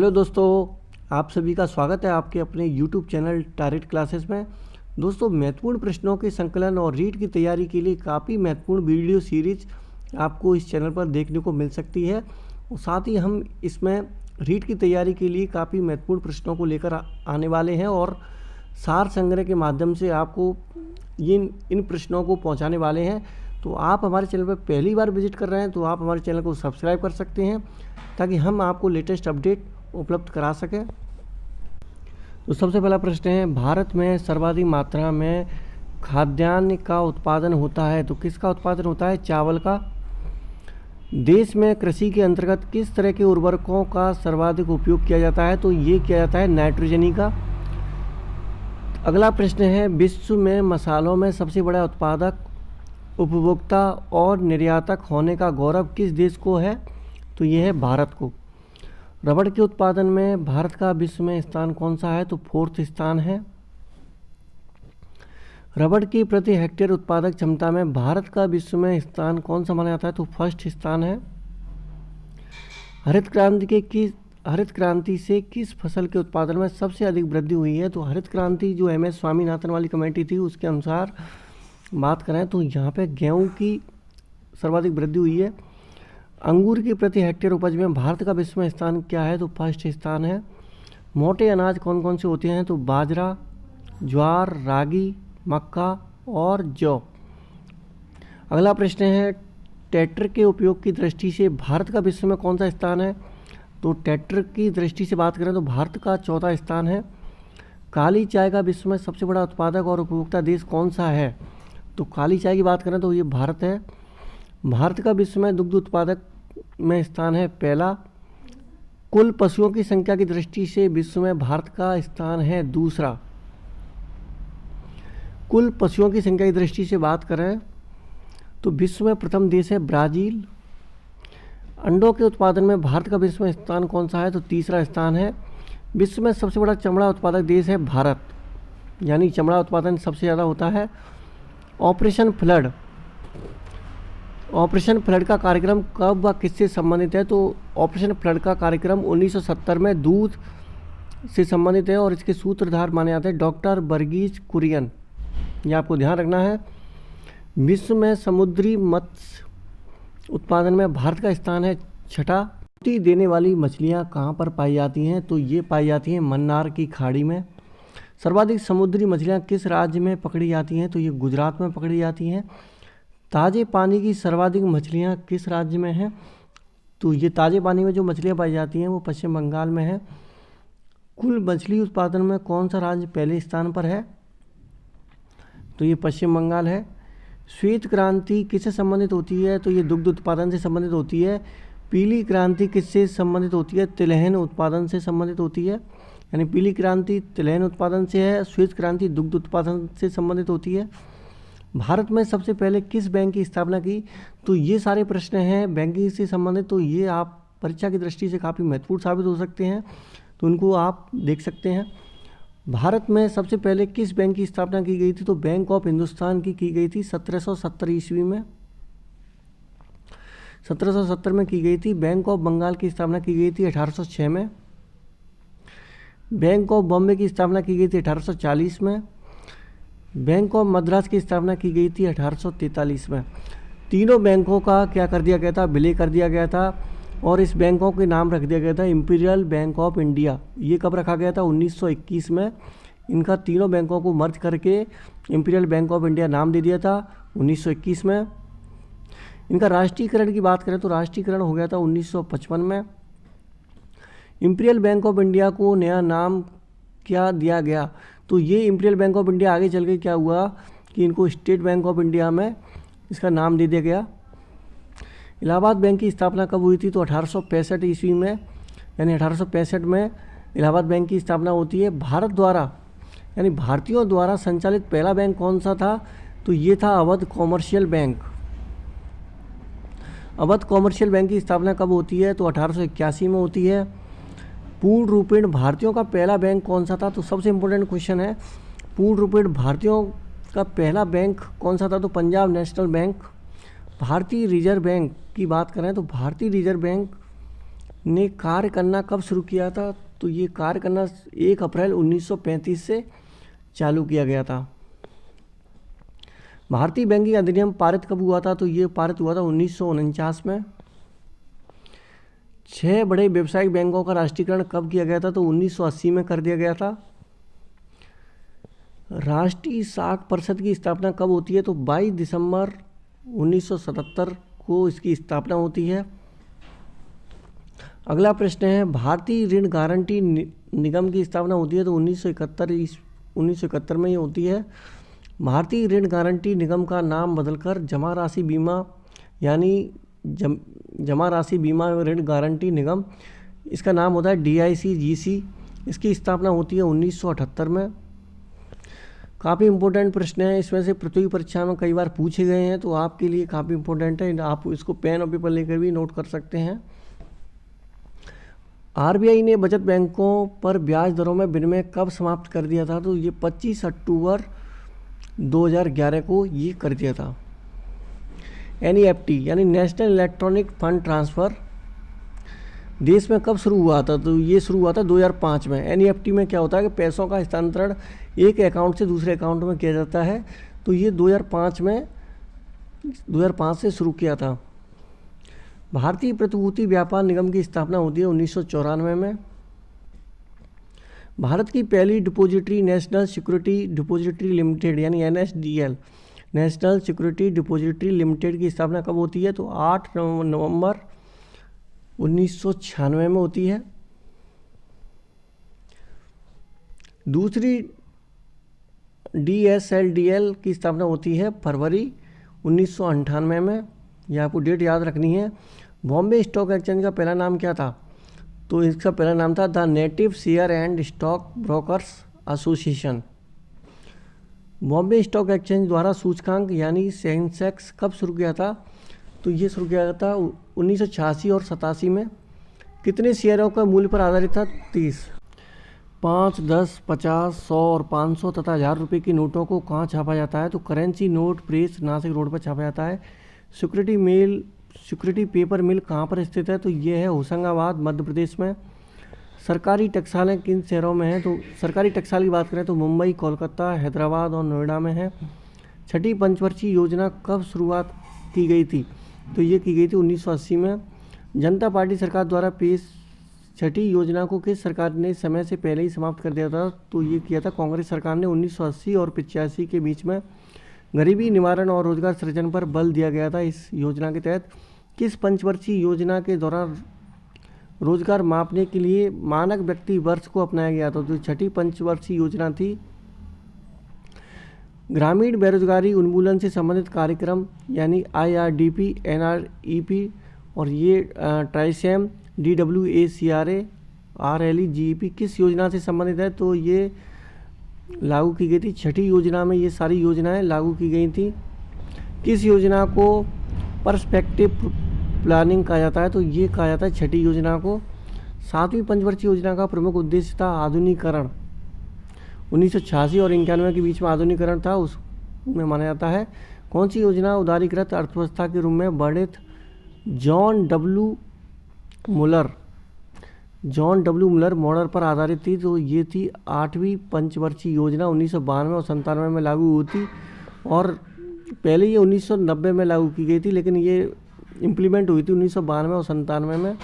Hello दोस्तों, आप सभी का स्वागत है आपके अपने YouTube चैनल टारगेट क्लासेस में। दोस्तों, महत्वपूर्ण प्रश्नों के संकलन और रीट की तैयारी के लिए काफ़ी महत्वपूर्ण वीडियो सीरीज आपको इस चैनल पर देखने को मिल सकती है। और साथ ही हम इसमें रीट की तैयारी के लिए काफ़ी महत्वपूर्ण प्रश्नों को लेकर आने वाले हैं और सार संग्रह के माध्यम से आपको इन प्रश्नों को पहुँचाने वाले हैं। तो आप हमारे चैनल पर पहली बार विजिट कर रहे हैं तो आप हमारे चैनल को सब्सक्राइब कर सकते हैं ताकि हम आपको लेटेस्ट अपडेट उपलब्ध करा सकें। तो सबसे पहला प्रश्न है, भारत में सर्वाधिक मात्रा में खाद्यान्न का उत्पादन होता है तो किसका उत्पादन होता है? चावल का। देश में कृषि के अंतर्गत किस तरह के उर्वरकों का सर्वाधिक उपयोग किया जाता है? तो ये किया जाता है नाइट्रोजनी का। अगला प्रश्न है, विश्व में मसालों में सबसे बड़ा उत्पादक, उपभोक्ता और निर्यातक होने का गौरव किस देश को है? तो ये है भारत को। रबड़ के उत्पादन में भारत का विश्व में स्थान कौन सा है? तो 4th स्थान है। रबड़ की प्रति हेक्टेयर उत्पादक क्षमता में भारत का विश्व में स्थान कौन सा माना जाता है? तो 1st स्थान है। हरित क्रांति से किस फसल के उत्पादन में सबसे अधिक वृद्धि हुई है? तो हरित क्रांति जो MS स्वामीनाथन वाली कमेटी थी उसके अनुसार बात करें तो यहाँ पे गेहूँ की सर्वाधिक वृद्धि हुई है। अंगूर की प्रति हेक्टेयर उपज में भारत का विश्व में स्थान क्या है? तो 1st स्थान है। मोटे अनाज कौन कौन से होते हैं? तो बाजरा, ज्वार, रागी, मक्का और जौ। अगला प्रश्न है, ट्रैक्टर के उपयोग की दृष्टि से भारत का विश्व में कौन सा स्थान है? तो ट्रैक्टर की दृष्टि से बात करें तो भारत का 4था स्थान है। काली चाय का विश्व में सबसे बड़ा उत्पादक और उपभोक्ता देश कौन सा है? तो काली चाय की बात करें तो ये भारत है। भारत का विश्व में दुग्ध उत्पादक में स्थान है पहला। कुल पशुओं की संख्या की दृष्टि से विश्व में भारत का स्थान है दूसरा। कुल पशुओं की संख्या की दृष्टि से बात करें तो विश्व में प्रथम देश है ब्राज़ील। अंडों के उत्पादन में भारत का विश्व में स्थान कौन सा है? तो 3रा स्थान है। विश्व में सबसे बड़ा चमड़ा उत्पादक देश है भारत, यानी चमड़ा उत्पादन सबसे ज़्यादा होता है। ऑपरेशन फ्लड का कार्यक्रम कब व किससे संबंधित है? तो ऑपरेशन फ्लड का कार्यक्रम 1970 में दूध से संबंधित है और इसके सूत्रधार माने जाते हैं डॉक्टर वर्गीज कुरियन। ये आपको ध्यान रखना है। विश्व में समुद्री मत्स्य उत्पादन में भारत का स्थान है 6ठा। रोटी देने वाली मछलियाँ कहाँ पर पाई जाती हैं? तो ये पाई जाती हैं मन्नार की खाड़ी में। सर्वाधिक समुद्री मछलियाँ किस राज्य में पकड़ी जाती हैं? तो ये गुजरात में पकड़ी जाती हैं। ताज़े पानी की सर्वाधिक मछलियाँ किस राज्य में हैं? तो ये ताज़े पानी में जो मछलियाँ पाई जाती हैं वो पश्चिम बंगाल में है। कुल मछली उत्पादन में कौन सा राज्य पहले स्थान पर है? तो ये पश्चिम बंगाल है। श्वेत क्रांति किससे संबंधित होती है? तो ये दुग्ध उत्पादन से संबंधित होती है। पीली क्रांति किससे संबंधित होती है? तिलहन उत्पादन से संबंधित होती है। यानी पीली क्रांति तिलहन उत्पादन से है, श्वेत क्रांति दुग्ध उत्पादन से संबंधित होती है। भारत में सबसे पहले किस बैंक की स्थापना की? तो ये सारे प्रश्न हैं बैंकिंग से संबंधित, तो ये आप परीक्षा की दृष्टि से काफ़ी महत्वपूर्ण साबित हो सकते हैं, तो उनको आप देख सकते हैं। भारत में सबसे पहले किस बैंक की स्थापना की गई थी? तो बैंक ऑफ हिंदुस्तान की गई थी 1770 ईस्वी में। 1770 में की गई थी। बैंक ऑफ बंगाल की स्थापना की गई थी 1806 में। बैंक ऑफ बॉम्बे की स्थापना की गई थी 1840 में। बैंक ऑफ मद्रास की स्थापना की गई थी 1843 में। तीनों बैंकों का क्या कर दिया गया था? विलय कर दिया गया था और इस बैंकों के नाम रख दिया गया था इंपीरियल बैंक ऑफ इंडिया। ये कब रखा गया था? 1921 में। इनका तीनों बैंकों को मर्ज करके इंपीरियल बैंक ऑफ इंडिया नाम दे दिया था 1921 में। इनका राष्ट्रीयकरण की बात करें तो राष्ट्रीयकरण हो गया था 1955 में। इंपीरियल बैंक ऑफ इंडिया को नया नाम क्या दिया गया? तो ये इंपीरियल बैंक ऑफ इंडिया आगे चल के क्या हुआ कि इनको स्टेट बैंक ऑफ इंडिया में इसका नाम दे दिया गया। इलाहाबाद बैंक की स्थापना कब हुई थी? तो 1865 ईस्वी में, यानी 1865 में इलाहाबाद बैंक की स्थापना होती है। भारत द्वारा यानी भारतीयों द्वारा संचालित पहला बैंक कौन सा था? तो ये था Awadh commercial bank. Awadh commercial bank की स्थापना कब होती है? तो 1881 में होती है। पूर्ण रूपेण भारतीयों का पहला बैंक कौन सा था? तो सबसे इम्पोर्टेंट क्वेश्चन है, पूर्ण रूपेण भारतीयों का पहला बैंक कौन सा था? तो पंजाब नेशनल बैंक। भारतीय रिजर्व बैंक की बात करें तो भारतीय रिजर्व बैंक ने कार्य करना कब शुरू किया था? तो ये कार्य करना 1 अप्रैल 1935 से चालू किया गया था। भारतीय बैंकिंग अधिनियम पारित कब हुआ था? तो ये पारित हुआ था 1949 में। 6 बड़े व्यावसायिक बैंकों का राष्ट्रीयकरण कब किया गया था? तो 1980 में कर दिया गया था। राष्ट्रीय साख परिषद की स्थापना कब होती है? तो 22 दिसंबर 1977 को इसकी स्थापना होती है। अगला प्रश्न है, भारतीय ऋण गारंटी निगम की स्थापना होती है? तो 1971 में ये होती है। भारतीय ऋण गारंटी निगम का नाम बदलकर जमा राशि बीमा यानी जमा राशि बीमा ऋण गारंटी निगम, इसका नाम होता है DICGC। इसकी स्थापना होती है 1978 में। काफ़ी इंपॉर्टेंट प्रश्न है, इसमें से पृथ्वी परीक्षा में कई बार पूछे गए हैं, तो आपके लिए काफ़ी इंपॉर्टेंट है। आप इसको पेन और पेपर लेकर भी नोट कर सकते हैं। RBI ने बचत बैंकों पर ब्याज दरों में विनिमय कब समाप्त कर दिया था? तो ये 25 अक्टूबर 2011 को ये कर दिया था। NEFT यानी नेशनल इलेक्ट्रॉनिक फंड ट्रांसफ़र देश में कब शुरू हुआ था? तो ये शुरू हुआ था 2005 में। NEFT में क्या होता है कि पैसों का हस्तांतरण एक अकाउंट से दूसरे अकाउंट में किया जाता है। तो ये 2005 से शुरू किया था। भारतीय प्रतिभूति व्यापार निगम की स्थापना होती है 1994 में। भारत की पहली depository national security depository limited यानी NSDL national security depository limited की स्थापना कब होती है? तो 8 नवंबर 1996 में होती है। दूसरी DSLDL की स्थापना होती है फरवरी 1998 में। यह आपको डेट याद रखनी है। बॉम्बे स्टॉक एक्सचेंज का पहला नाम क्या था? तो इसका पहला नाम था the native share and stock brokers association. Bombay stock exchange द्वारा सूचकांक यानी सेंसेक्स कब शुरू किया था? तो ये शुरू किया था 1986 और 87 में। कितने शेयरों का मूल्य पर आधारित था? 30। 5, 10, 50, 100 और 500 तथा 1000 रुपये की नोटों को कहाँ छापा जाता है? तो currency note press Nashik road पर छापा जाता है। सिक्योरिटी पेपर मिल कहाँ पर स्थित है? तो ये है होशंगाबाद मध्य प्रदेश में। सरकारी टकसालें किन शहरों में हैं? तो सरकारी टकसाल की बात करें तो मुंबई, कोलकाता, हैदराबाद और नोएडा में है। छठी पंचवर्षीय योजना कब शुरुआत की गई थी? तो ये की गई थी 1980 में। जनता पार्टी सरकार द्वारा पेश छठी योजना को किस सरकार ने समय से पहले ही समाप्त कर दिया था? तो ये किया था कांग्रेस सरकार ने 1980 और 85 के बीच में। गरीबी निवारण और रोजगार सृजन पर बल दिया गया था इस योजना के तहत। किस पंचवर्षीय योजना के दौरान रोजगार मापने के लिए मानक व्यक्ति वर्ष को अपनाया गया था? तो छठी पंचवर्षीय योजना थी। ग्रामीण बेरोजगारी उन्मूलन से संबंधित कार्यक्रम यानी IRDP, NREP और ये ट्राइसेम, DWACRA, RLEGEP किस योजना से संबंधित है? तो ये लागू की गई थी छठी योजना में। ये सारी योजनाएं लागू की गई थी। किस योजना को पर्सपेक्टिव प्लानिंग कहा जाता है? तो ये कहा जाता है छठी योजना को। 7वीं पंचवर्षीय योजना का प्रमुख उद्देश्य था आधुनिकीकरण। 1986 और 91 के बीच में आधुनिकीकरण था, उसमें माना जाता है। कौन सी योजना उदारीकृत अर्थव्यवस्था के रूप में वर्णित जॉन डब्ल्यू मुलर मॉडल पर आधारित थी? तो ये थी 8वीं पंचवर्षीय योजना। 1992 और 97 में लागू हुई थी और पहले ये 1990 में लागू की गई थी, लेकिन ये इम्प्लीमेंट हुई थी 1992 और 97 में।